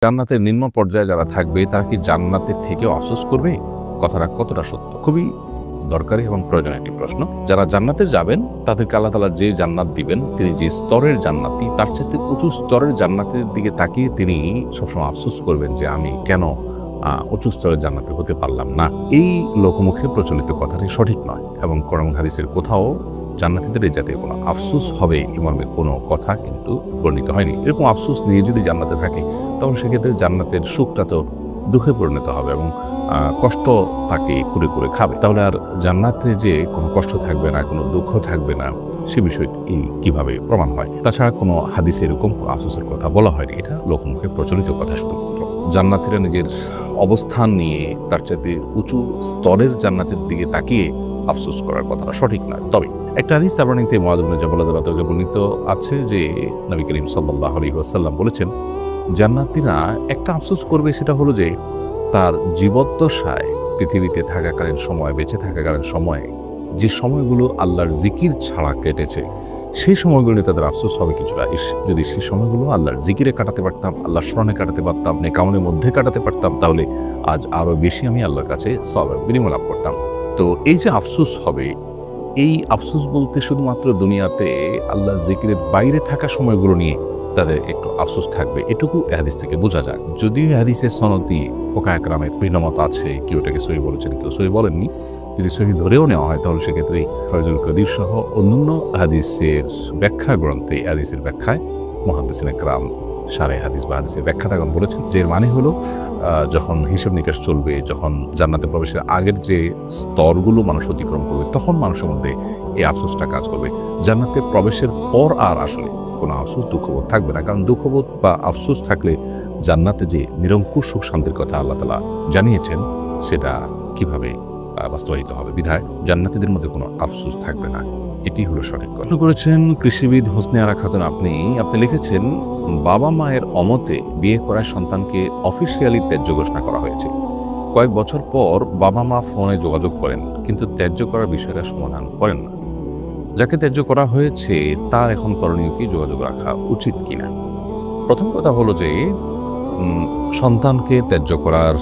জান্নাতের নিম্ন পর্যায়ে যারা থাকবে তারা কি জান্নাতের থেকেও আফসোস করবে? কথাটা কতটা সত্য? খুবই দরকারি এবং প্রয়োজনীয় একটি প্রশ্ন। যারা জান্নাতে যাবেন তাদেরকে আল্লাহ তাআলা যে জান্নাত দিবেন, তিনি যে স্তরের জান্নাতি, তার চাইতে উঁচু স্তরের জান্নাতের দিকে তাকিয়ে তিনি সবসময় আফসোস করবেন যে আমি কেন উঁচু স্তরের জান্নাতে হতে পারলাম না। এই লোকমুখে প্রচলিত কথাটি সঠিক নয় এবং কোরআন হাদিসের কোথাও জান্নাতীদের এই জাতীয় কোনো আফসোস হবে এই মর্মে কোনো কথা কিন্তু বর্ণিত হয়নি। এরকম আফসোস নিয়ে যদি জান্নাতে থাকে তখন সেক্ষেত্রে জান্নাতের সুখটা তো দুঃখে পরিণত হবে এবং কষ্ট তাকে কুরে কুরে খাবে। তাহলে আর জান্নাতে যে কোনো কষ্ট থাকবে না, কোনো দুঃখ থাকবে না, সে বিষয়টি কিভাবে প্রমাণ হয়? তাছাড়া কোনো হাদিসে এরকম কোনো আফসোসের কথা বলা হয়নি। এটা লোকমুখে প্রচলিত কথা শুধুমাত্র। জান্নাতীরা নিজের অবস্থান নিয়ে তার চাইতে উঁচু স্তরের জান্নাতের দিকে তাকিয়ে আফসোস করার কথাটা সঠিক নয়। তবে একটা হাদিস তাবরানীতে মুআয ইবনে জাবাল রাদিয়াল্লাহু তাআলা বর্ণিত আছে যে নবী করিম সাল্লাল্লাহু আলাইহি ওয়াসাল্লাম বলেছেন, জান্নাতীরা একটা আফসোস করবে, সেটা হলো যে তার জীবদ্দশায় পৃথিবীতে থাকাকালীন সময়, বেঁচে থাকাকালীন সময়ে যে সময়গুলো আল্লাহর জিকির ছাড়া কেটেছে, সেই সময়গুলো নিয়ে তাদের আফসোস হবে কিছুটা। যদি সেই সময়গুলো আল্লাহর জিকিরে কাটাতে পারতাম, আল্লাহর স্মরণে কাটাতে পারতাম, নেকামলের মধ্যে কাটাতে পারতাম, তাহলে আজ আরও বেশি আমি আল্লাহর কাছে সওয়াবের বিনিময় লাভ করতাম। তো এই যে আফসোস হবে, এই আফসোস বলতে শুধুমাত্র দুনিয়াতে আল্লাহর জিকিরের বাইরে থাকা সময়গুলো নিয়ে তাদের একটু আফসোস থাকবে, এটুকু হাদিস থেকে বোঝা যায়। যদিও হাদিসের সনদি ফুকাহা একরামের ভিন্ন মত আছে, কেউ এটাকে সহিহ বলেছেন, কেউ সহিহ বলেননি। যদি সহিহ ধরেও নেওয়া হয় তাহলে সেক্ষেত্রে ফয়জুল কদির সহ অন্যান্য হাদিসের ব্যাখ্যা গ্রন্থে হাদিসের ব্যাখ্যায় মুহাদ্দিসিন একরাম সারে হাদিস বা হাদিসের ব্যাখ্যাতাগণ বলেছেন যে এর মানে হলো যখন হিসাব নিকাশ চলবে, যখন জান্নাতে প্রবেশের আগের যে স্তরগুলো মানুষ অতিক্রম করবে, তখন মানুষের মধ্যে এই আফসোসটা কাজ করবে। জান্নাতে প্রবেশের পর আর আসলে কোনো আফসোস দুঃখবোধ থাকবে না, কারণ দুঃখবোধ বা আফসোস থাকলে জান্নাতে যে নিরঙ্কুশ সুখ শান্তির কথা আল্লাহ তাআলা জানিয়েছেন সেটা কিভাবে বাস্তবায়িত হবে। বিধায় জান্নাতীদের মধ্যে কোনো আফসোস থাকবে না, এটি হলো সঠিক কথা। করেছেন কৃষিবিদ হোসনে আরা খাতুন, আপনি লিখেছেন, বাবা মায়ের অমতে বিয়ে করার সন্তানকে অফিসিয়ালি ত্যায্য ঘোষণা করা হয়েছে। কয়েক বছর পর বাবা মা ফোনে যোগাযোগ করেন কিন্তু ত্যায্য করার বিষয়টা সমাধান করেন না। যাকে ত্যায্য করা হয়েছে তার এখন করণীয় কি, যোগাযোগ রাখা উচিত কিনা? প্রথম কথা হলো যে সন্তানকে ত্যায্য করার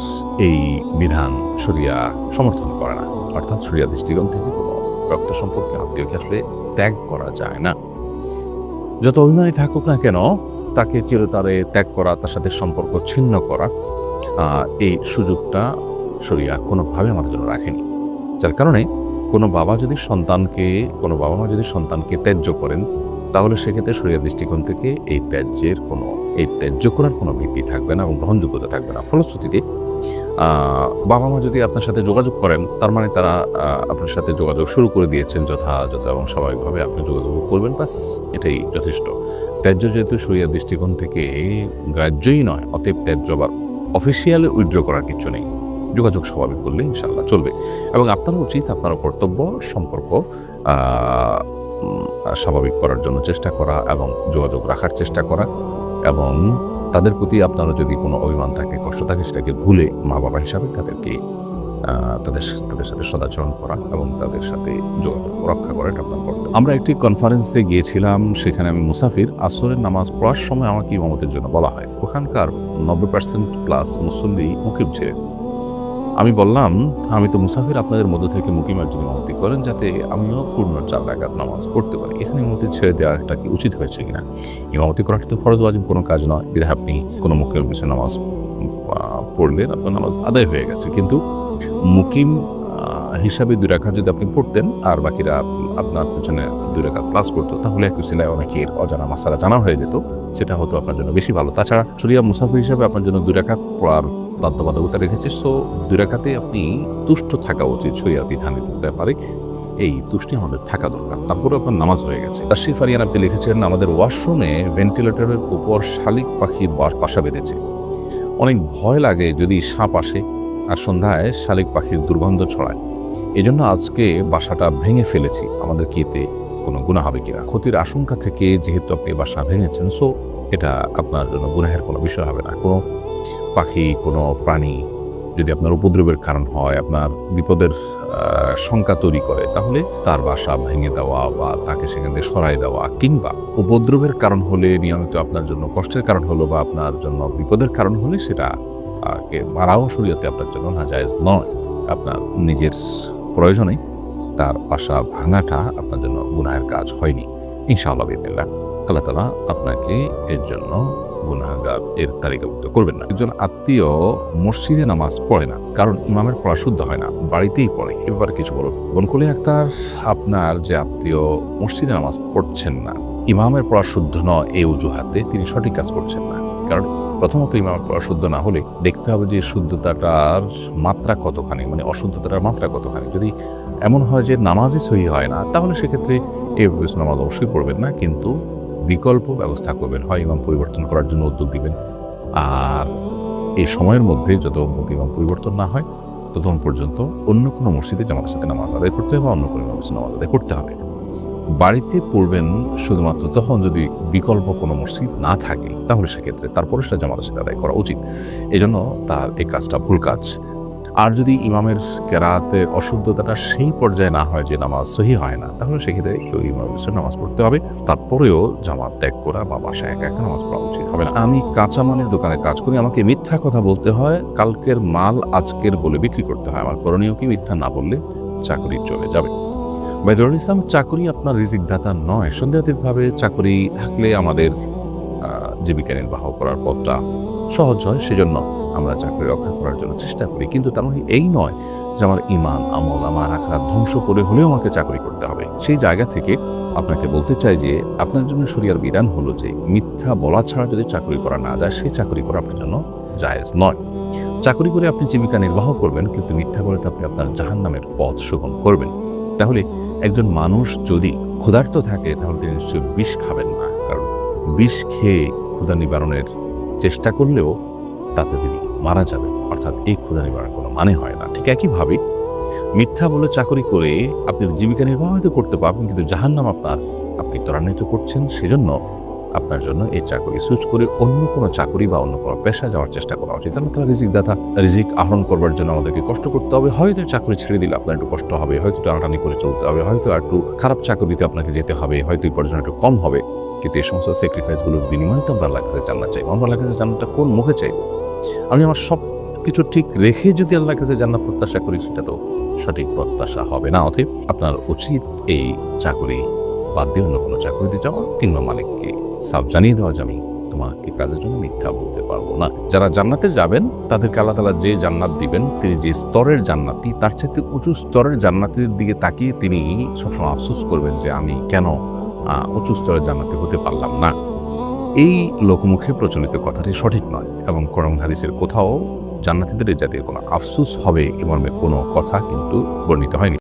এই বিধান শরিয়া সমর্থন করে না, অর্থাৎ শরিয়া দৃষ্টিকোণ থেকে কোনো রক্ত সম্পর্কে আত্মীয়কে আসলে ত্যাগ করা যায় না। যত অভিমানী থাকুক না কেন, তাকে চিরতরে ত্যাগ করা, তার সাথে সম্পর্ক ছিন্ন করা, এই সুযোগটা শরিয়া কোনোভাবে আমাদের জন্য রাখেনি। যার কারণে কোনো বাবা মা যদি সন্তানকে ত্যায্য করেন তাহলে সেক্ষেত্রে শরিয়া দৃষ্টিকোণ থেকে এই ত্যায্য করার কোনো ভিত্তি থাকবে না এবং গ্রহণযোগ্যতা থাকবে না। ফলশ্রুতিতে বাবা মা যদি আপনার সাথে যোগাযোগ করেন, তার মানে তারা আপনার সাথে যোগাযোগ শুরু করে দিয়েছেন যথাযথ এবং স্বাভাবিকভাবে আপনি যোগাযোগ করবেন, বাস এটাই যথেষ্ট। ত্যায্য যেহেতু শরিয়া দৃষ্টিকোণ থেকে গ্রাহ্যই নয়, অতএব ত্যায্য আবার অফিসিয়ালি উইথড্র করার কিছু নেই। যোগাযোগ স্বাভাবিক করলে ইনশাআল্লাহ চলবে এবং আপনারও উচিত, আপনারও কর্তব্য সম্পর্ক স্বাভাবিক করার জন্য চেষ্টা করা এবং যোগাযোগ রাখার চেষ্টা করা, এবং তাদের প্রতি আপনারও যদি কোনো অভিমান থাকে, কষ্ট থাকে, সেটাকে ভুলে মা বাবা হিসাবে তাদের সাথে সদাচরণ করা এবং তাদের সাথে যোগাযোগ রক্ষা করা, এটা আপনার কর্তব্য। আমরা একটি কনফারেন্সে গিয়েছিলাম, সেখানে আমি মুসাফির। আসরের নামাজ পড়ার সময় আমাকে ইমামতের জন্য বলা হয়। ওখানকার 90% মুসল্লি মুকিম ছিলেন। আমি বললাম, আমি তো মুসাফির, আপনাদের মধ্য থেকে মুকিমের জন্য ইমামতি করেন যাতে আমিও পূর্ণ 4 রাকাত নামাজ পড়তে পারি। এখানে ইমামতি ছেড়ে দেওয়াটা কি উচিত হয়েছে কিনা? ইমামতি করাটা তো ফরজ ওয়াজিব কোনো কাজ নয়, বিধায় আপনি কোনো মুকিমের পিছনে নামাজ পড়লেন, আপনার নামাজ আদায় হয়ে গেছে। কিন্তু মুকিম হিসাবে 2 রাকাত যদি আপনি পড়তেন আর বাকিরা আপনার পিছনে 2 রাকাত প্লাস করতো, তাহলে একটু সিলায় অনেকের অজানা মাসালা জানা হয়ে যেত, সেটা হতো আপনার জন্য বেশি ভালো। তাছাড়া শরিয়া মুসাফির হিসাবে আপনার জন্য 2 রাকাত পড়ার বাধ্যবাধকতা রেখেছে, সো 2 রাকাতে আপনি তুষ্ট থাকা উচিত শরিয়ার বিধানের ব্যাপারে। এই তুষ্টি আমাদের থাকা দরকার, তারপরে আপনার নামাজ হয়ে গেছে। তাশরিফ আরিয়ান আপনি লিখেছেন, আমাদের ওয়াশরুমে ভেন্টিলেটরের উপর শালিক পাখির বাসা বেঁধেছে। অনেক ভয় লাগে যদি সাপ আসে আর সন্ধ্যায় শালিক পাখির দুর্গন্ধ ছড়ায়। এই জন্য আজকে বাসাটা ভেঙে ফেলেছি। আমাদের কি এতে কোনো গুনাহ হবে কিনা? ক্ষতির আশঙ্কা থেকে যেহেতু আপনি বাসা ভেঙেছেন, সো এটা আপনার জন্য গুনাহের কোনো বিষয় হবে না। কোনো পাখি, কোনো প্রাণী যদি আপনার উপদ্রবের কারণ হয়, আপনার বিপদের শঙ্কা তৈরি করে, তাহলে তার বাসা ভেঙে দেওয়া বা তাকে সেখান থেকে সরাই দেওয়া, কিংবা উপদ্রবের কারণ হলে, নিয়মিত আপনার জন্য কষ্টের কারণ হলো বা আপনার জন্য বিপদের কারণ হলে সেটা মারাও শরীয়তে আপনার জন্য নাজায়েজ নয়। আপনার নিজের প্রয়োজনে তার বাসা ভাঙাটা আপনার জন্য গুনাহের কাজ হয়নি ইনশাআল্লাহ বিদিল্লাহ। আল্লাহ তাআলা আপনাকে এর জন্য গুনাহগার এর তালিকাভুক্ত করবেন না। একজন আত্মীয় মসজিদে নামাজ পড়ে না, কারণ ইমামের পড়া শুদ্ধ হয় না, বাড়িতেই পড়ে, এবার কিছু বলুন। বনকুলি আক্তার, আপনার যে আত্মীয় মসজিদে নামাজ পড়ছেন না, ইমামের পড়া শুদ্ধ নয় এই অজুহাতে তিনি সঠিক কাজ করছেন না। কারণ প্রথমত ইমামের পড়া শুদ্ধ না হলে দেখতে হবে যে শুদ্ধতাটার মাত্রা কতখানি, মানে অশুদ্ধতার মাত্রা কতখানি। যদি এমন হয় যে নামাজই সহি হয় না, তাহলে সেক্ষেত্রে এই নামাজ অবশ্যই পড়বেন না, কিন্তু বিকল্প ব্যবস্থা করবেন। হয় ইমাম পরিবর্তন করার জন্য উদ্যোগ দিবেন, আর এই সময়ের মধ্যে যত ইমাম পরিবর্তন না হয় ততক্ষণ পর্যন্ত অন্য কোনো মসজিদে জামাতের সাথে নামাজ আদায় করতে হবে বা অন্য কোনো মসজিদে নামাজ আদায় করতে হবে। বাড়িতে পড়বেন শুধুমাত্র তখন যদি বিকল্প কোনো মসজিদ না থাকে, তাহলে সেক্ষেত্রে তারপরে সেটা জামাতের সাথে আদায় করা উচিত। এই জন্য তার এই কাজটা ভুল কাজ। আর যদি ইমামের কেরাতের অশুদ্ধতাটা সেই পর্যায়ে না হয় যে নামাজ সহি হয় না, তাহলে সেক্ষেত্রে ওই ইমামের নামাজ পড়তে হবে। তারপরেও জামাত ত্যাগ করা বা বাসায় একা একা নামাজ পড়া উচিত হবে না। আমি কাঁচামালের দোকানে কাজ করি, আমাকে মিথ্যা কথা বলতে হয়, কালকের মাল আজকের বলে বিক্রি করতে হয়। আমার করণীয় কি? মিথ্যা না বললে চাকরি চলে যাবে। বাইদুল ইসলাম, চাকরি আপনার রিজিক দাতা নয়। সন্দেহাতীতভাবে চাকরি থাকলে আমাদের জীবিকা নির্বাহ করার পথটা সহজ হয়, সেজন্য আমরা চাকরি রক্ষা করার জন্য চেষ্টা করি। কিন্তু তার মানে এই নয় যে আমার ইমান, আমল, আমার আখেরাত ধ্বংস করে হলেও আমাকে চাকরি করতে হবে। সেই জায়গা থেকে আপনাকে বলতে চাই যে আপনার জন্য শরিয়ার বিধান হলো যে মিথ্যা বলা ছাড়া যদি চাকরি করা না যায়, সেই চাকরি করা আপনার জন্য জায়েজ নয়। চাকরি করে আপনি জীবিকা নির্বাহ করবেন, কিন্তু মিথ্যা বলে আপনি আপনার জাহান্নামের পথ সুগম করবেন। তাহলে একজন মানুষ যদি ক্ষুধার্ত থাকে, তাহলে তিনি নিশ্চয়ই বিষ খাবেন না, কারণ বিষ খেয়ে ক্ষুধা নিবারণের চেষ্টা করলেও তাতে তিনি মারা যাবেন। অর্থাৎ এই ক্ষুধা নিবারণের কোনো মানে হয় না। ঠিক একইভাবে মিথ্যা বলে চাকরি করে আপনি জীবিকা নির্বাহ হয়তো করতে পারবেন, কিন্তু জাহান্নাম আপনি ত্বরান্বিত করছেন। সেজন্য আপনার জন্য এই চাকরি সুইচ করে অন্য কোনো চাকরি বা অন্য কোনো পেশা যাওয়ার চেষ্টা করা উচিত। তারা রিজিক দাতা, রিজিক আহরণ করবার জন্য আমাদেরকে কষ্ট করতে হবে। হয়তো চাকরি ছেড়ে দিলে আপনার একটু কষ্ট হবে, হয়তো টানাটানি করে চলতে হবে, হয়তো একটু খারাপ চাকরিতে আপনাকে যেতে হবে, হয়তো উপার্জন একটু কম হবে, কিন্তু এই সমস্ত স্যাক্রিফাইসগুলোর বিনিময়ে তো আমরা আল্লাহর কাছে জান্নাত চাইবো। আমরা আল্লাহর কাছে জান্নাতটা কোন মুখে চাইবো? আমি আমার সব কিছু ঠিক রেখে যদি আল্লাহর কাছে জান্নাত প্রত্যাশা করি, সেটা তো সঠিক প্রত্যাশা হবে না। অতএব আপনার উচিত এই চাকরি বাদ দিয়ে অন্য কোনো চাকরিতে যাওয়া, কিংবা মালিককে সাফ জানিয়ে দেওয়া যে আমি তোমাকে কাজের জন্য মিথ্যা বলতে পারবো না। যারা জান্নাতে যাবেন তাদেরকে আল্লাহ তাআলা যে জান্নাত দিবেন, তিনি যে স্তরের জান্নাতি, তার চাইতে উঁচু স্তরের জান্নাতের দিকে তাকিয়ে তিনি সবসময় আফসোস করবেন যে আমি কেন উঁচু স্তরের জান্নাতি হতে পারলাম না। এই লোকমুখে প্রচলিত কথাটি সঠিক নয়, এবং কোরআন হাদিসের কোথাও জান্নাতীদের এই জাতীয় কোনো আফসোস হবে এ মর্মে কোনো কথা কিন্তু বর্ণিত হয়নি।